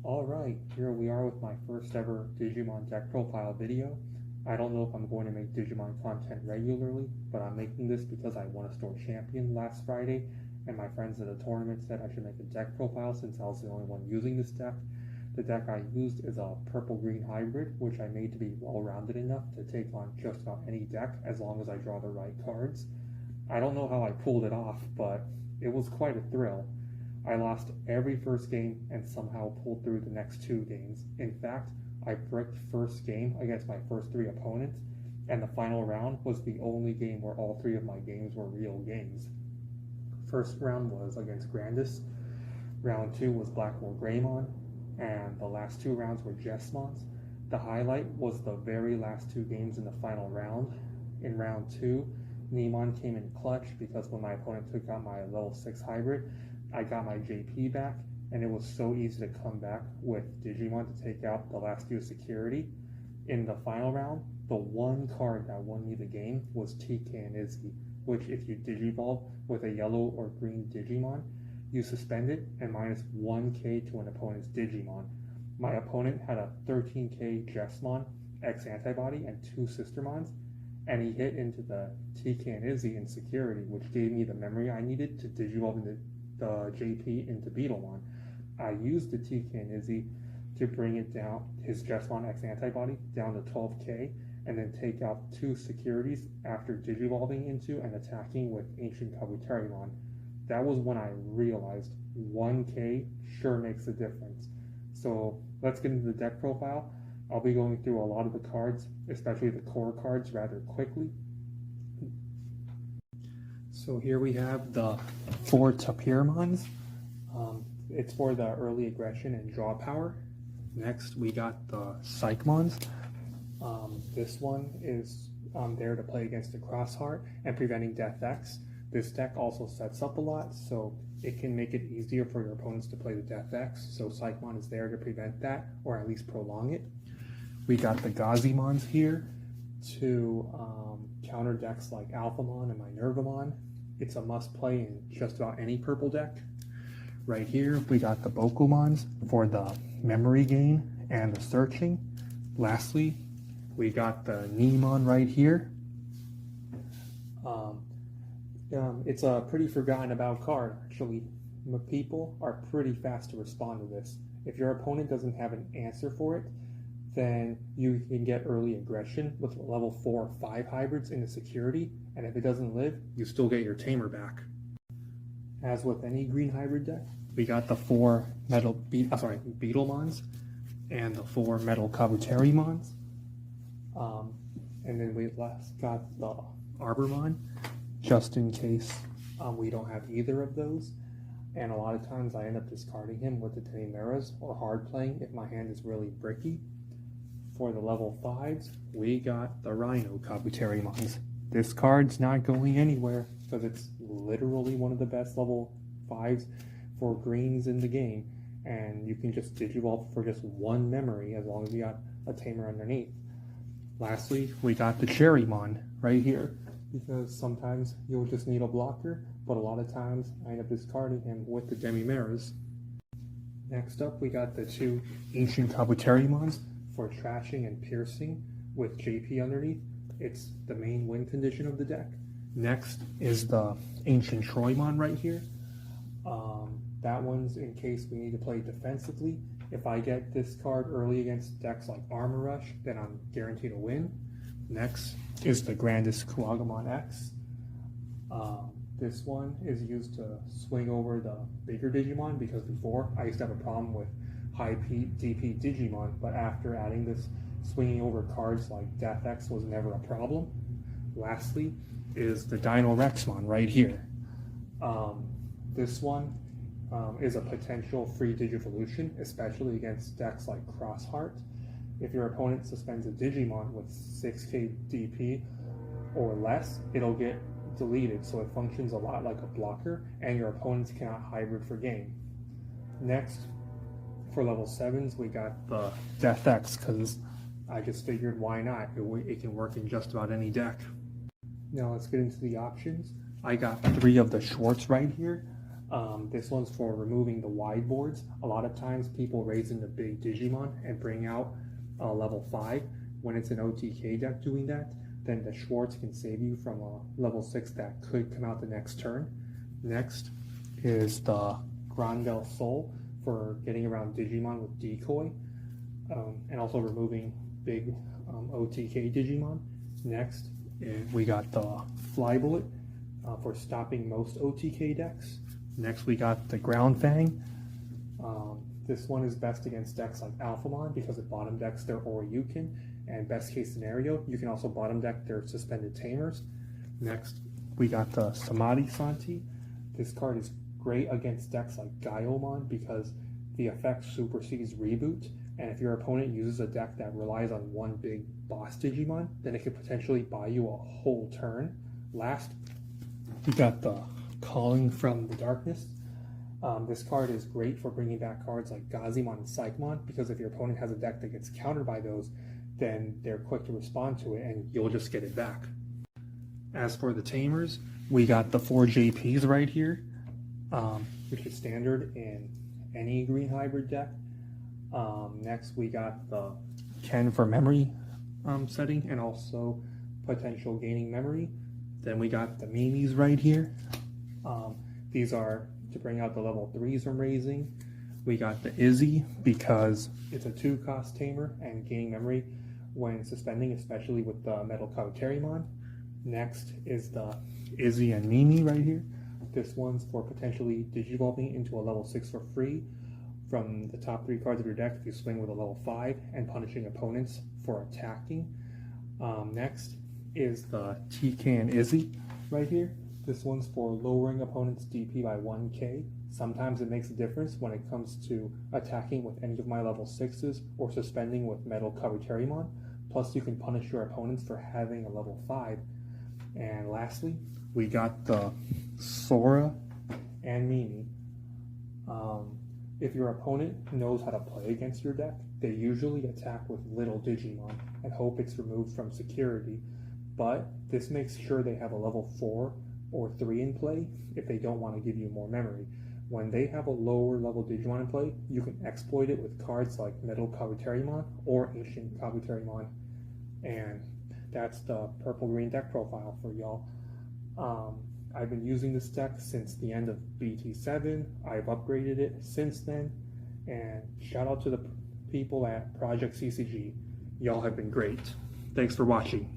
Alright, here we are with my first ever Digimon deck profile video. I don't know if I'm going to make Digimon content regularly, but I'm making this because I won a store champion last Friday, and my friends at the tournament said I should make a deck profile since I was the only one using this deck. The deck I used is a purple-green hybrid, which I made to be well-rounded enough to take on just about any deck as long as I draw the right cards. I don't know how I pulled it off, but it was quite a thrill. I lost every first game and somehow pulled through the next two games. In fact, I bricked first game against my first three opponents, and the final round was the only game where all three of my games were real games. First round was against Grandis, round 2 was Blackwell Greymon, and the last 2 rounds were Jessmons. The highlight was the very last 2 games in the final round. In round 2, Neemon came in clutch because when my opponent took out my level 6 hybrid, I got my JP back, and it was so easy to come back with Digimon to take out the last 2 security. In the final round, the one card that won me the game was TK and Izzy, which if you Digivolve with a yellow or green Digimon, you suspend it and minus 1k to an opponent's Digimon. My opponent had a 13k Jessmon X antibody and 2 Sistermons, and he hit into the TK and Izzy in security, which gave me the memory I needed to Digivolve into the JP into Beetlemon. I used the TK and Izzy to bring it down, his Jessmon X antibody, down to 12k, and then take out 2 securities after Digivolving into and attacking with Ancient Kabuterimon. That was when I realized 1k sure makes a difference. So let's get into the deck profile. I'll be going through a lot of the cards, especially the core cards, rather quickly. So here we have the 4 Tapiramons. It's for the early aggression and draw power. Next, we got the Psychmons. This one is there to play against the Crossheart and preventing Death X. This deck also sets up a lot, so it can make it easier for your opponents to play the Death X. So Psychmon is there to prevent that, or at least prolong it. We got the Gazimons here to counter decks like Alphamon and Minervamon. It's a must-play in just about any purple deck. Right here, we got the Bokumons for the memory gain and the searching. Lastly, we got the Neemon right here. It's a pretty forgotten about card, actually. People are pretty fast to respond to this. If your opponent doesn't have an answer for it, then you can get early aggression with level 4 or 5 hybrids into security, and if it doesn't live, you still get your tamer back. As with any green hybrid deck, we got the 4 Beetlemons and the 4 metal Kabuterimons. And then we last got the Arbormon, just in case we don't have either of those. And a lot of times I end up discarding him with the Tenimeras or hard playing if my hand is really bricky. For the level 5s, we got the Rhino Kabuterimons. This card's not going anywhere because it's literally one of the best level 5s for greens in the game, and you can just Digivolve for just 1 memory as long as you got a tamer underneath. Lastly, we got the Cherrymon right here, because sometimes you'll just need a blocker, but a lot of times I end up discarding him with the Demimeras. Next up, we got the 2 Ancient Kabuterimons for trashing and piercing with JP underneath. It's the main win condition of the deck. Next is the Ancient Troymon right here. That one's in case we need to play defensively. If I get this card early against decks like Armor Rush, then I'm guaranteed a win. Next is the Grandis Kuagamon X. This one is used to swing over the bigger Digimon, because before I used to have a problem with high DP Digimon, but after adding this, swinging over cards like Death X was never a problem. Lastly is the Dino Rexmon right here. This one is a potential free Digivolution, especially against decks like Crossheart. If your opponent suspends a Digimon with 6k DP or less, it'll get deleted, so it functions a lot like a blocker, and your opponents cannot hybrid for game. Next, for level 7s, we got the Death X, because I just figured why not? It can work in just about any deck. Now let's get into the options. I got 3 of the Schwartz right here. This one's for removing the wide boards. A lot of times people raise in the big Digimon and bring out level 5. When it's an OTK deck doing that, then the Schwartz can save you from a level 6 that could come out the next turn. Next is the Grandel Soul for getting around Digimon with Decoy, and also removing big OTK Digimon. Next, we got the Fly Bullet for stopping most OTK decks. Next, we got the Ground Fang. This one is best against decks like Alphamon because it bottom decks their Oryukin, and best case scenario, you can also bottom deck their Suspended Tamers. Next, we got the Samadhi Santi. This card is great against decks like Gaiomon because the effect supersedes Reboot, and if your opponent uses a deck that relies on one big boss Digimon, then it could potentially buy you a whole turn. Last, we got the Calling from the Darkness. This card is great for bringing back cards like Gazimon and Psychmon, because if your opponent has a deck that gets countered by those, then they're quick to respond to it and you'll just get it back. As for the Tamers, we got the 4 JPs right here, which is standard in any green hybrid deck. Next, we got the Ken for memory setting and also potential gaining memory. Then we got the Mimis right here. These are to bring out the level 3s from raising. We got the Izzy because it's a 2-cost tamer and gaining memory when suspending, especially with the Metal Kabuterimon. Next is the Izzy and Mimi right here. This one's for potentially digivolving into a level 6 for free from the top 3 cards of your deck if you swing with a level 5 and punishing opponents for attacking. Next is the TK and Izzy right here. This one's for lowering opponents' DP by 1k. Sometimes it makes a difference when it comes to attacking with any of my level 6s or suspending with Metal Kabuterimon. Plus you can punish your opponents for having a level 5. And lastly, we got the Sora and Mimi. If your opponent knows how to play against your deck, they usually attack with little Digimon and hope it's removed from security. But this makes sure they have a level 4 or 3 in play if they don't want to give you more memory. When they have a lower level Digimon in play, you can exploit it with cards like Metal Kabuterimon or Ancient Kabuterimon. And that's the purple-green deck profile for y'all. I've been using this deck since the end of BT10. I've upgraded it since then. And shout out to the people at Project CCG. Y'all have been great. Thanks for watching.